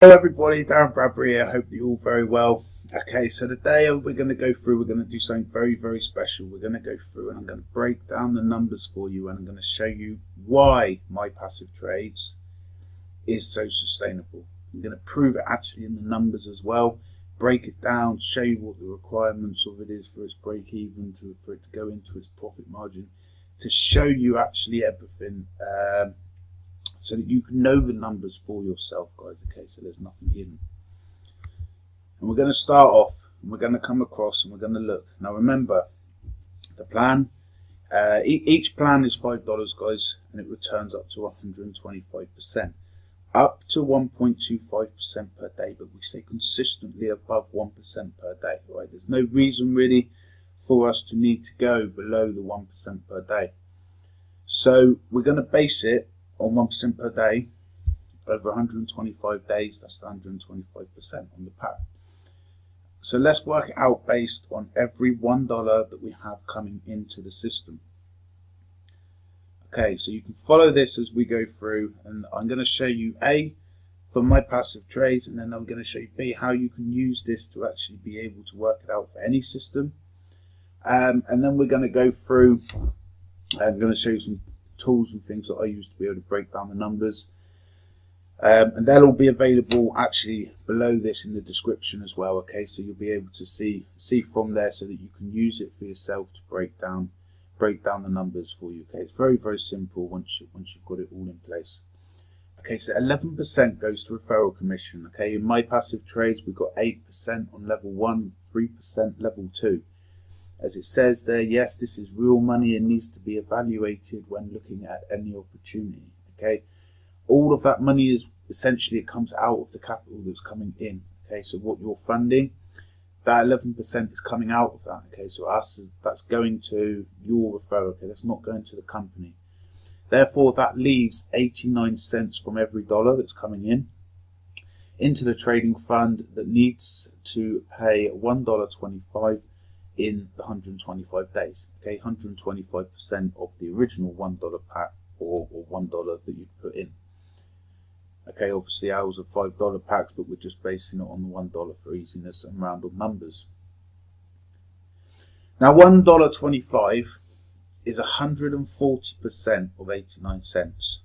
Hello everybody, Darren Bradbury here. I hope you're all very well. Okay, so today we're going to do something very special. We're going to go through and I'm going to break down the numbers for you, and I'm going to show you why my passive trades is so sustainable. I'm going to prove it actually in the numbers as well, break it down, show you what the requirements of it is for its break even, for it to go into its profit margin, to show you actually everything, so that you can know the numbers for yourself, guys. Okay, so there's nothing hidden. And we're going to start off, and we're going to come across, and we're going to look. Now remember, the plan, each plan is $5, guys, and it returns up to 125%. Up to 1.25% per day, but we stay consistently above 1% per day, right? There's no reason really for us to need to go below the 1% per day. So we're going to base it on 1% per day over 125 days. That's 125% on the pack. So let's work it out based on every $1 that we have coming into the system. Okay, so you can follow this as we go through, and I'm going to show you A, for my passive trades, and then I'm going to show you B, how you can use this to actually be able to work it out for any system. And then we're going to go through, I'm going to show you some tools and things that I use to be able to break down the numbers, and they'll all be available actually below this in the description as well. Okay, so you'll be able to see from there, so that you can use it for yourself to break down the numbers for you. Okay, it's very simple once you've got it all in place. Okay, so 11% goes to referral commission. Okay, in my passive trades we've got 8% on level 1, 3% level 2. As it says there, yes, this is real money and needs to be evaluated when looking at any opportunity. Okay, all of that money is essentially, it comes out of the capital that's coming in. Okay, so what you're funding, that 11% is coming out of that. Okay, so that's going to your referral. Okay, that's not going to the company. Therefore, that leaves 89 cents from every dollar that's coming in into the trading fund that needs to pay $1.25 in the 125 days. Okay, 125% of the original $1 pack, or $1 that you'd put in. Okay, obviously ours are $5 packs, but we're just basing it on the $1 for easiness and round of numbers. Now $1.25 is 140% of 89 cents.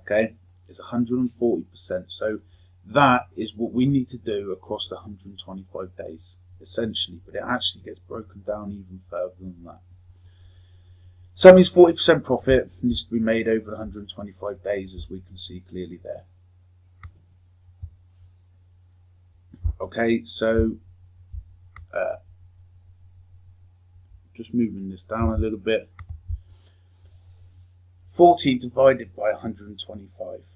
Okay, it's 140%. So that is what we need to do across the 125 days. Essentially, but it actually gets broken down even further than that. So it means 40% profit needs to be made over 125 days, as we can see clearly there. Okay, so just moving this down a little bit. 40 divided by 125.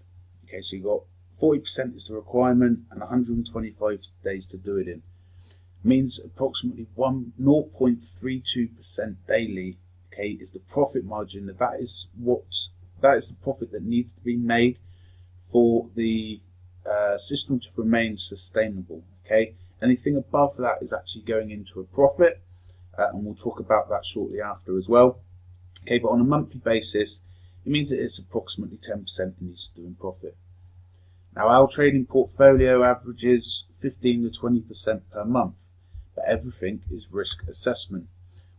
Okay, so you got 40% is the requirement and 125 days to do it in. Means approximately 0.32% daily. Okay, is the profit margin. That is the profit that needs to be made for the system to remain sustainable. Okay, anything above that is actually going into a profit, and we'll talk about that shortly after as well. Okay, but on a monthly basis, it means that it's approximately 10% it needs to do in profit. Now our trading portfolio averages 15 to 20% per month. But everything is risk assessment.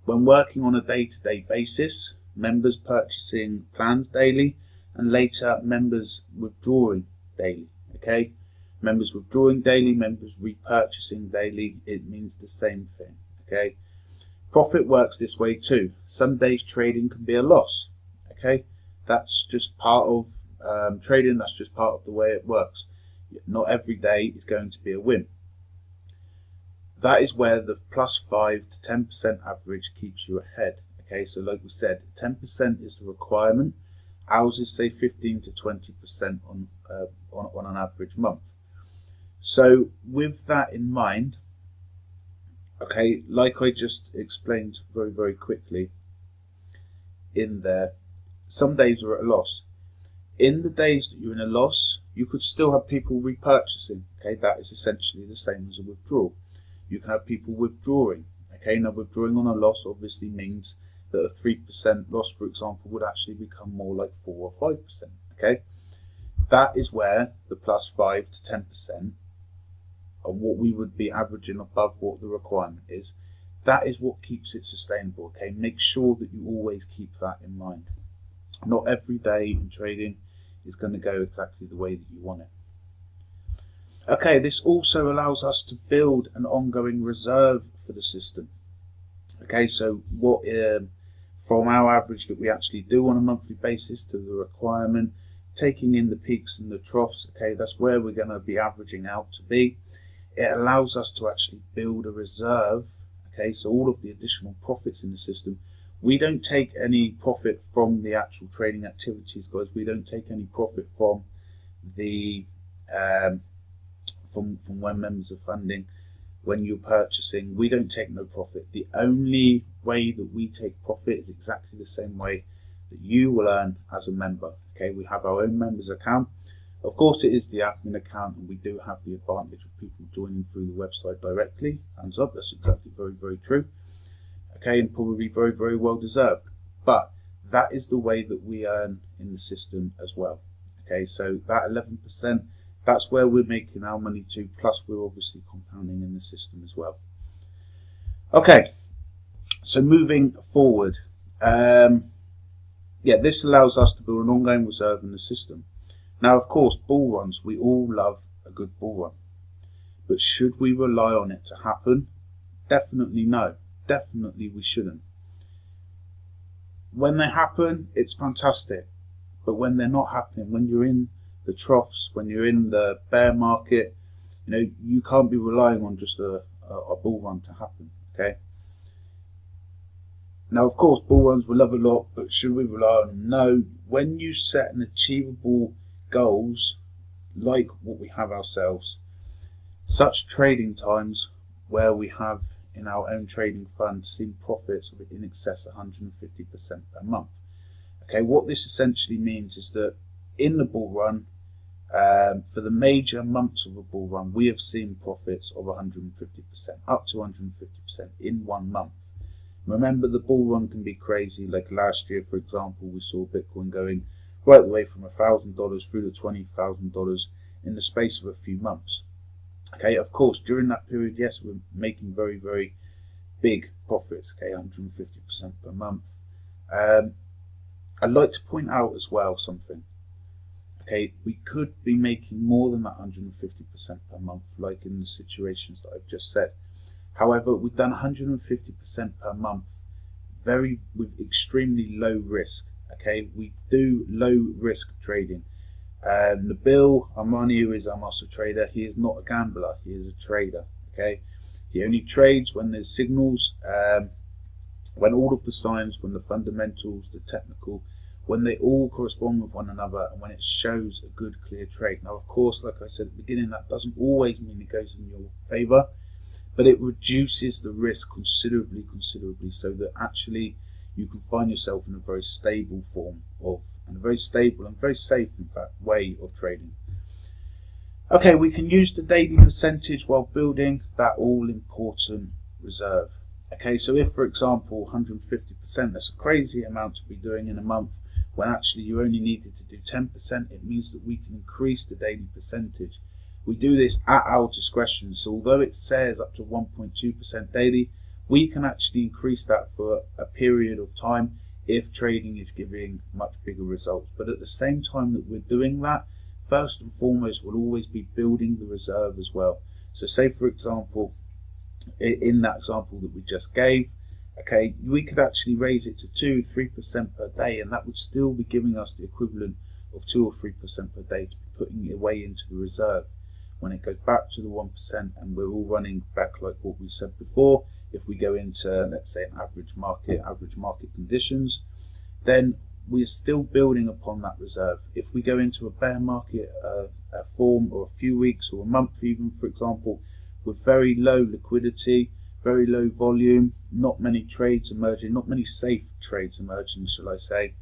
When working on a day-to-day basis, members purchasing plans daily, and later members withdrawing daily. Okay, members withdrawing daily, members repurchasing daily, it means the same thing. Okay, profit works this way too. Some days trading can be a loss. Okay, that's just part of trading. That's just part of the way it works. Not every day is going to be a win. That is where the +5 to 10% average keeps you ahead. Okay, so like we said, 10% is the requirement. Ours is say 15 to 20% on an average month. So with that in mind, okay, like I just explained very quickly in there, some days are at a loss. In the days that you're in a loss, you could still have people repurchasing. Okay, that is essentially the same as a withdrawal. You can have people withdrawing. Okay, now withdrawing on a loss obviously means that a 3% loss, for example, would actually become more like 4 or 5%. Okay, that is where the plus 5 to 10% of what we would be averaging above what the requirement is, that is what keeps it sustainable. Okay, make sure that you always keep that in mind. Not every day in trading is going to go exactly the way that you want it. Okay, this also allows us to build an ongoing reserve for the system. Okay, so what from our average that we actually do on a monthly basis to the requirement, taking in the peaks and the troughs, okay, that's where we're going to be averaging out to be. It allows us to actually build a reserve. Okay, so all of the additional profits in the system, we don't take any profit from the actual trading activities, guys. We don't take any profit from the from when members are funding. When you're purchasing, we don't take no profit. The only way that we take profit is exactly the same way that you will earn as a member. Okay, we have our own members account. Of course, it is the admin account, and we do have the advantage of people joining through the website directly. Hands up, that's exactly very, very true. Okay, and probably very, very well deserved. But that is the way that we earn in the system as well. Okay, so that 11%, that's where we're making our money to, plus we're obviously compounding in the system as well. Okay, so moving forward, yeah, this allows us to build an ongoing reserve in the system. Now, of course, bull runs, we all love a good bull run. But should we rely on it to happen? Definitely no. Definitely we shouldn't. When they happen, it's fantastic. But when they're not happening, when you're in the troughs, when you're in the bear market, you know, you can't be relying on just a bull run to happen, okay? Now, of course, bull runs we love a lot, but should we rely on them? No. When you set an achievable goals like what we have ourselves, such trading times where we have in our own trading fund seen profits of in excess of 150% per month. Okay, what this essentially means is that in the bull run, for the major months of a bull run, we have seen profits of 150%, up to 150% in 1 month. Remember, the bull run can be crazy. Like last year, for example, we saw Bitcoin going right the way from $1,000 through to $20,000 in the space of a few months. Okay, of course, during that period, yes, we're making very, very big profits. Okay, 150% per month. I'd like to point out as well something. Okay, we could be making more than that 150% per month, like in the situations that I've just said. However, we've done 150% per month, with extremely low risk. Okay, we do low risk trading. Nabil Armani, who is our master trader, he is not a gambler, he is a trader. Okay, he only trades when there's signals, when all of the signs, when the fundamentals, the technical, when they all correspond with one another, and when it shows a good clear trade. Now, of course, like I said at the beginning, that doesn't always mean it goes in your favor, but it reduces the risk considerably, so that actually you can find yourself in a very stable form of, and a very stable and very safe, in fact, way of trading. Okay, we can use the daily percentage while building that all-important reserve. Okay, so if, for example, 150%, that's a crazy amount to be doing in a month, when actually you only needed to do 10%, it means that we can increase the daily percentage. We do this at our discretion, so although it says up to 1.2% daily, we can actually increase that for a period of time if trading is giving much bigger results. But at the same time that we're doing that, first and foremost, we'll always be building the reserve as well. So say, for example, in that example that we just gave, okay, we could actually raise it to 2-3% per day, and that would still be giving us the equivalent of 2 or 3% per day to be putting it away into the reserve. When it goes back to the 1% and we're all running back like what we said before, if we go into, let's say, an average market conditions, then we're still building upon that reserve. If we go into a bear market a form, or a few weeks or a month even, for example, with very low liquidity, very low volume, not many trades emerging, not many safe trades emerging, shall I say,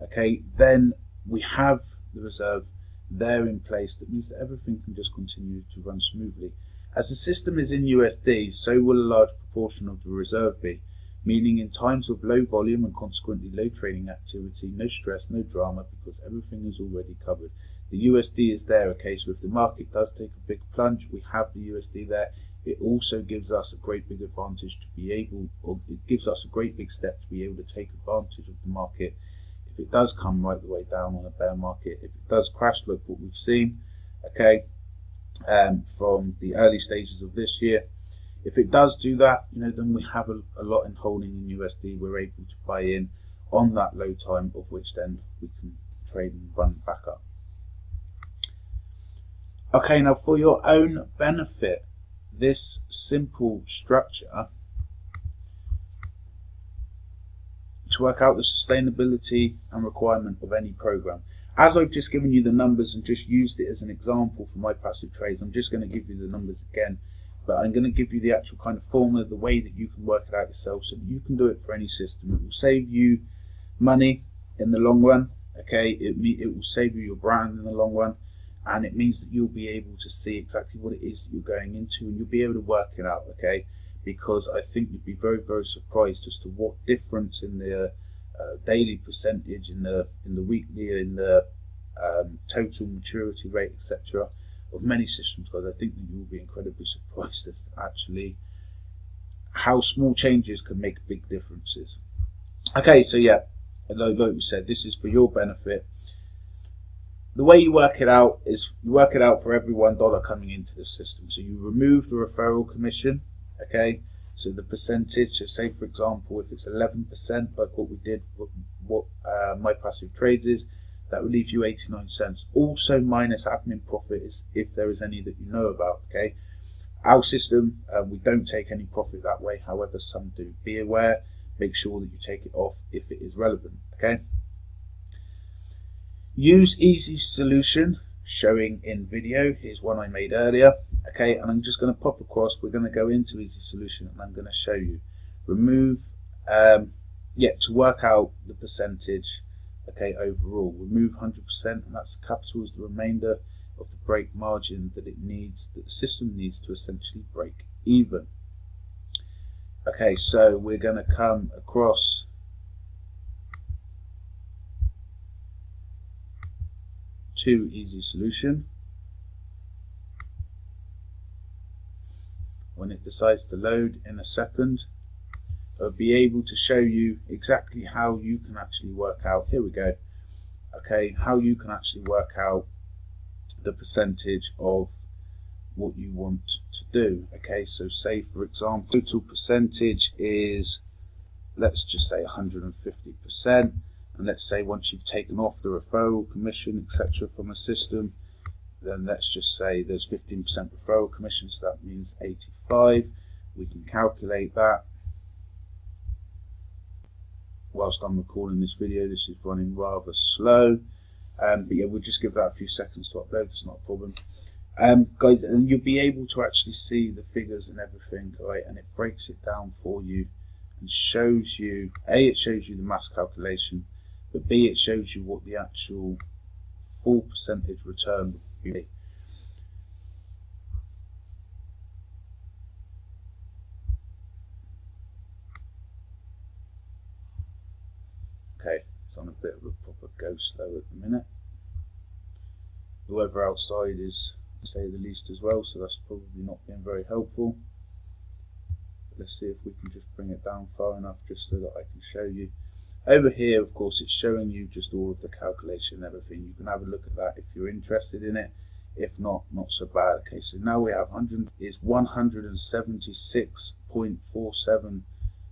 okay, then we have the reserve there in place. That means that everything can just continue to run smoothly. As the system is in USD, so will a large proportion of the reserve be, meaning in times of low volume and consequently low trading activity, no stress, no drama, because everything is already covered. The USD is there, okay, so if the market does take a big plunge, we have the USD there. It also gives us a great big advantage to be able, or it gives us a great big step to be able to take advantage of the market if it does come right the way down on a bear market. If it does crash, look what we've seen, okay, from the early stages of this year. If it does do that, then we have a lot in holding in USD. We're able to buy in on that low time, of which then we can trade and run back up. Okay, now for your own benefit, this simple structure to work out the sustainability and requirement of any program. As I've just given you the numbers and just used it as an example for my passive trades, I'm just going to give you the numbers again, but I'm going to give you the actual kind of formula, the way that you can work it out yourself so that you can do it for any system. It will save you money in the long run, okay? It will save you your brand in the long run, and it means that you'll be able to see exactly what it is that you're going into, and you'll be able to work it out, okay? Because I think you'd be very, very surprised as to what difference in the daily percentage, in the weekly, in the total maturity rate, etc., of many systems, guys. I think that you will be incredibly surprised as to actually how small changes can make big differences. Okay, so yeah, like we said, this is for your benefit. The way you work it out is you work it out for every $1 coming into the system. So you remove the referral commission, okay? So the percentage, so say for example, if it's 11%, like what we did, what my passive trades is, that will leave you 89 cents. Also minus admin profit is if there is any that you know about, okay? Our system, we don't take any profit that way. However, some do. Be aware, make sure that you take it off if it is relevant, okay? Use easy solution showing in video. Here's one I made earlier, okay, and I'm just going to pop across. We're going to go into easy solution and I'm going to show you. Remove, to work out the percentage, okay, overall. Remove 100%, and that's the capital as the remainder of the break margin that it needs, that the system needs to essentially break even. Okay, so we're going to come across to easy solution. When it decides to load in a second, I'll be able to show you exactly how you can actually work out, here we go, okay, how you can actually work out the percentage of what you want to do. Okay, so say for example, total percentage is, let's just say 150%. And let's say once you've taken off the referral commission, etc., from a system, then let's just say there's 15% referral commission, so that means 85. We can calculate that. Whilst I'm recording this video, this is running rather slow. But yeah, we'll just give that a few seconds to upload, that's not a problem. Guys, and you'll be able to actually see the figures and everything, right? And it breaks it down for you and shows you, A, it shows you the mass calculation, but B, it shows you what the actual full percentage return would be. Okay, it's on a bit of a proper go slow at the minute. The weather outside is, to say the least, as well, so that's probably not been very helpful. But let's see if we can just bring it down far enough just so that I can show you. Over here, of course, it's showing you just all of the calculation and everything. You can have a look at that if you're interested in it. If not, not so bad. Okay, so now we have 176.47.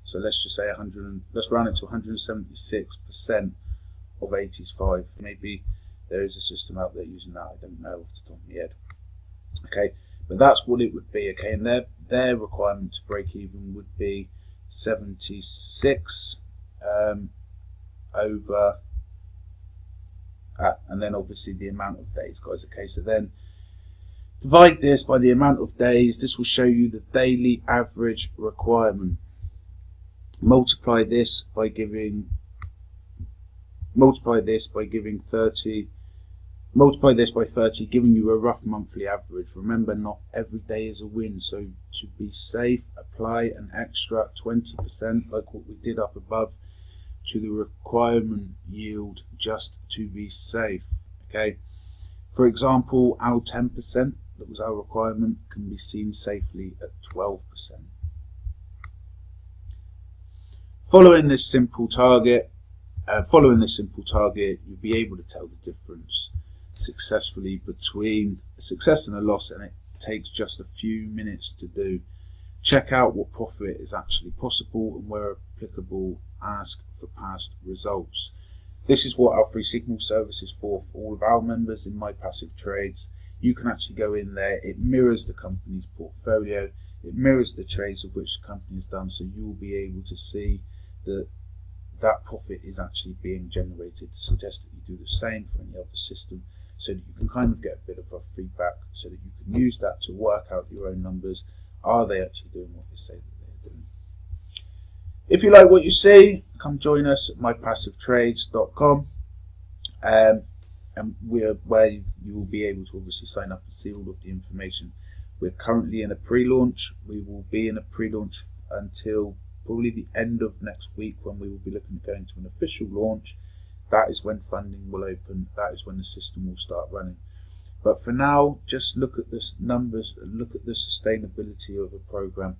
So let's just say 100. Let's round it to 176% of 85. Maybe there is a system out there using that. I don't know off the top of my head. Okay, but that's what it would be. Okay, and their requirement to break even would be 76. Over and then obviously the amount of days, guys. Okay, so then divide this by the amount of days. This will show you the daily average requirement. Multiply this by giving 30. Multiply this by 30, giving you a rough monthly average. Remember, not every day is a win, so to be safe, apply an extra 20%, like what we did up above, to the requirement yield, just to be safe. Okay, For example, our 10%, that was our requirement, can be seen safely at 12%. Following this simple target, you'll be able to tell the difference successfully between a success and a loss, and it takes just a few minutes to do. Check out what profit is actually possible, and where applicable, ask for past results. This is what our free signal service is for all of our members in My Passive Trades. You can actually go in there, it mirrors the company's portfolio, it mirrors the trades of which the company has done, so you will be able to see that that profit is actually being generated. To suggest that you do the same for any other system, so that you can kind of get a bit of a feedback, so that you can use that to work out your own numbers. Are they actually doing what they say that they're doing? If you like what you see, come join us at mypassivetrades.com, and we're where you will be able to obviously sign up and see all of the information. We're currently in a pre-launch. We will be in a pre-launch until probably the end of next week, when we will be looking at going to an official launch. That is when funding will open. That is when the system will start running. But for now, just look at the numbers, look at the sustainability of a program.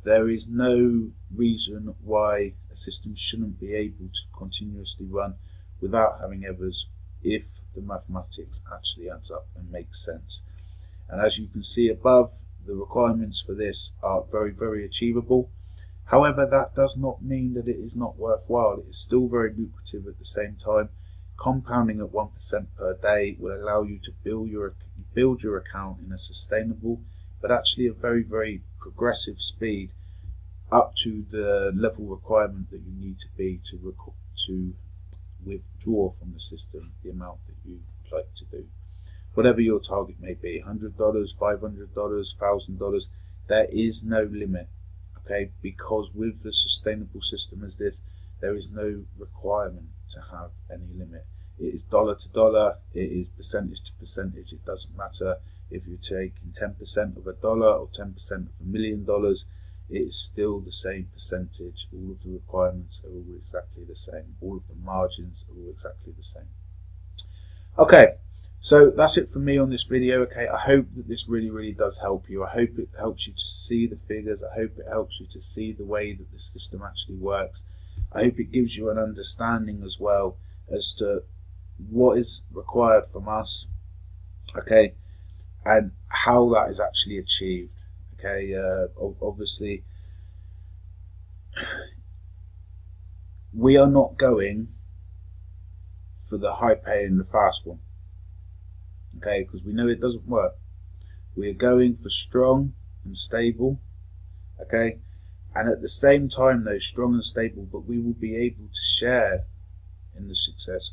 There is no reason why a system shouldn't be able to continuously run without having errors, if the mathematics actually adds up and makes sense. And as you can see above, the requirements for this are very, very achievable. However, that does not mean that it is not worthwhile. It is still very lucrative at the same time. Compounding at 1% per day will allow you to build your account in a sustainable, but actually a very, very progressive speed, up to the level requirement that you need to be to withdraw from the system the amount that you would like to do. Whatever your target may be, $100, $500, $1,000, there is no limit. Okay, because with the sustainable system as this, there is no requirement to have any limit. It is dollar to dollar, it is percentage to percentage. It doesn't matter if you're taking 10% of $1 or 10% of $1 million, it is still the same percentage. All of the requirements are all exactly the same. All of the margins are all exactly the same. Okay, so that's it from me on this video. Okay, I hope that this really does help you. I hope it helps you to see the figures. I hope it helps you to see the way that the system actually works. I hope it gives you an understanding as well as to what is required from us, okay, and how that is actually achieved. Okay, obviously we are not going for the high pay and the fast one. Okay, because we know it doesn't work. We are going for strong and stable, okay, and at the same time though, strong and stable, but we will be able to share in the success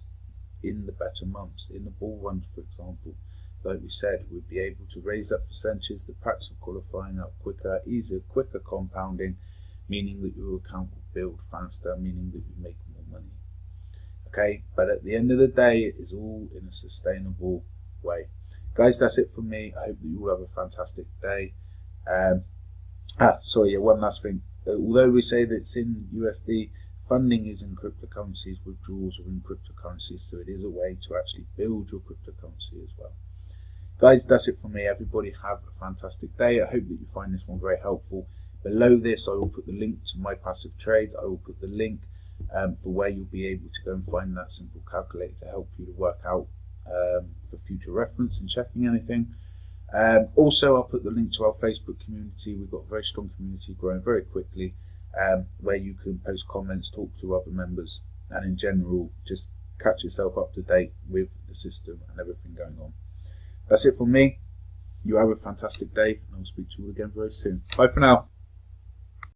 in the better months, in the bull runs, for example. Like we said, we'd be able to raise up percentages, the packs of qualifying up quicker, easier, quicker compounding, meaning that your account will build faster, meaning that you make more money. Okay, but at the end of the day, it is all in a sustainable way. Guys, that's it from me. I hope that you all have a fantastic day. One last thing. Although we say that it's in USD, funding is in cryptocurrencies, withdrawals are in cryptocurrencies, so it is a way to actually build your cryptocurrency as well. Guys, that's it from me. Everybody have a fantastic day. I hope that you find this one very helpful. Below this, I will put the link to My Passive Trades. I will put the link for where you'll be able to go and find that simple calculator to help you to work out for future reference and checking anything. Also, I'll put the link to our Facebook community. We've got a very strong community growing very quickly, where you can post comments, talk to other members, and in general, just catch yourself up to date with the system and everything going on. That's it from me. You have a fantastic day, and I'll speak to you again very soon. Bye for now.